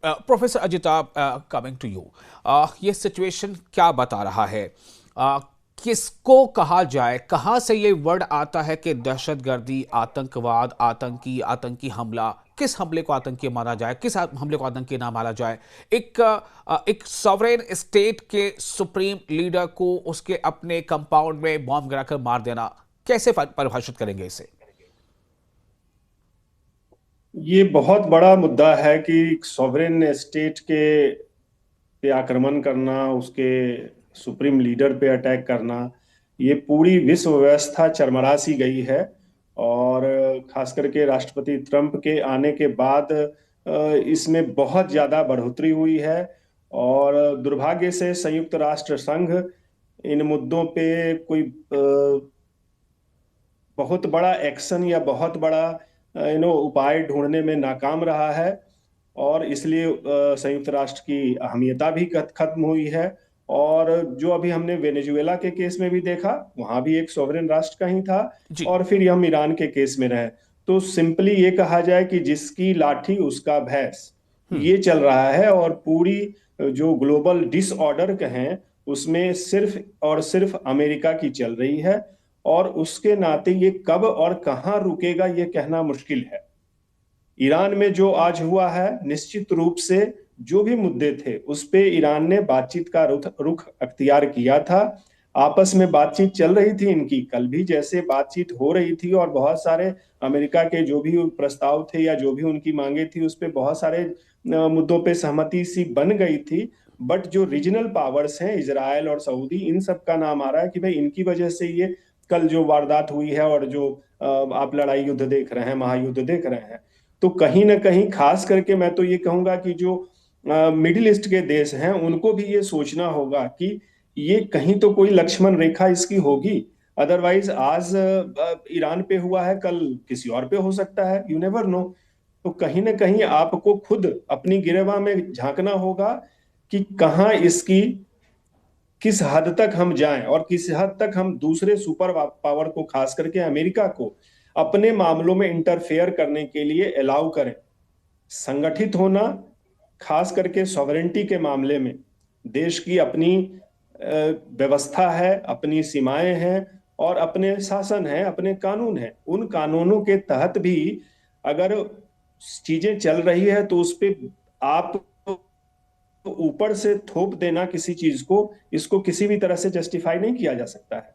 Professor Ajitabh, coming to you, ये situation क्या बता रहा है? uh, किसको कहा जाए, कहां से ये वर्ड आता है कि दहशतगर्दी, आतंकवाद, आतंकी, आतंकी हमला, किस हमले को आतंकी माना जाए, किस हमले को आतंकी ना माना जाए? एक सॉवरेन स्टेट के सुप्रीम लीडर को उसके अपने कंपाउंड में बॉम्ब गिराकर मार देना, कैसे परिभाषित करेंगे इसे? ये बहुत बड़ा मुद्दा है कि सॉवरेन स्टेट के पे आक्रमण करना, उसके सुप्रीम लीडर पे अटैक करना, ये पूरी विश्व व्यवस्था चरमरा सी गई है। और खास करके राष्ट्रपति ट्रंप के आने के बाद इसमें बहुत ज्यादा बढ़ोतरी हुई है। और दुर्भाग्य से संयुक्त राष्ट्र संघ इन मुद्दों पे कोई बहुत बड़ा एक्शन या बहुत बड़ा उपाय ढूंढने में नाकाम रहा है। और इसलिए संयुक्त राष्ट्र की अहमियता भी खत्म हुई है। और जो अभी हमने वेनेजुएला के केस में भी देखा, वहां भी एक सॉवरेन राष्ट्र का ही था। जी। और फिर हम ईरान के केस में रहे। तो सिंपली ये कहा जाए कि जिसकी लाठी उसका भैंस, हम्म। ये चल रहा है। और पूरी जो ग्लोबल डिसऑर्डर कहें, उसमें सिर्फ और सिर्फ अमेरिका की चल रही है। और उसके नाते ये कब और कहां रुकेगा ये कहना मुश्किल है। ईरान में जो आज हुआ है, निश्चित रूप से जो भी मुद्दे थे उस पे ईरान ने बातचीत का रुख रुख अख्तियार किया था। आपस में बातचीत चल रही थी इनकी, कल भी जैसे बातचीत हो रही थी। और बहुत सारे अमेरिका के जो भी प्रस्ताव थे या जो भी उनकी मांगे थी, उस पे बहुत सारे मुद्दों पे सहमति सी बन गई थी। बट जो रीजनल पावर्स हैं, इजराइल और सऊदी, इन सब का नाम आ रहा है कि भाई इनकी वजह से ये कल जो वारदात हुई है और जो आप लड़ाई युद्ध देख रहे हैं, महायुद्ध देख रहे हैं। तो कहीं ना कहीं खास करके मैं तो ये कहूंगा कि जो मिडिल ईस्ट के देश हैं, उनको भी ये सोचना होगा कि ये कहीं तो कोई लक्ष्मण रेखा इसकी होगी। अदरवाइज आज ईरान पे हुआ है, कल किसी और पे हो सकता है, यू नेवर नो। तो कहीं ना कहीं आपको खुद अपनी गिरेबां में झांकना होगा कि कहाँ इसकी, किस हद तक हम जाएं और किस हद तक हम दूसरे सुपर पावर को, खास करके अमेरिका को, अपने मामलों में इंटरफेयर करने के लिए अलाउ करें। संगठित होना, खास करके सॉवरेंटी के मामले में, देश की अपनी व्यवस्था है, अपनी सीमाएं हैं और अपने शासन है, अपने कानून है। उन कानूनों के तहत भी अगर चीजें चल रही है तो उस पे आप ऊपर से थोप देना किसी चीज को, इसको किसी भी तरह से जस्टिफाई नहीं किया जा सकता है।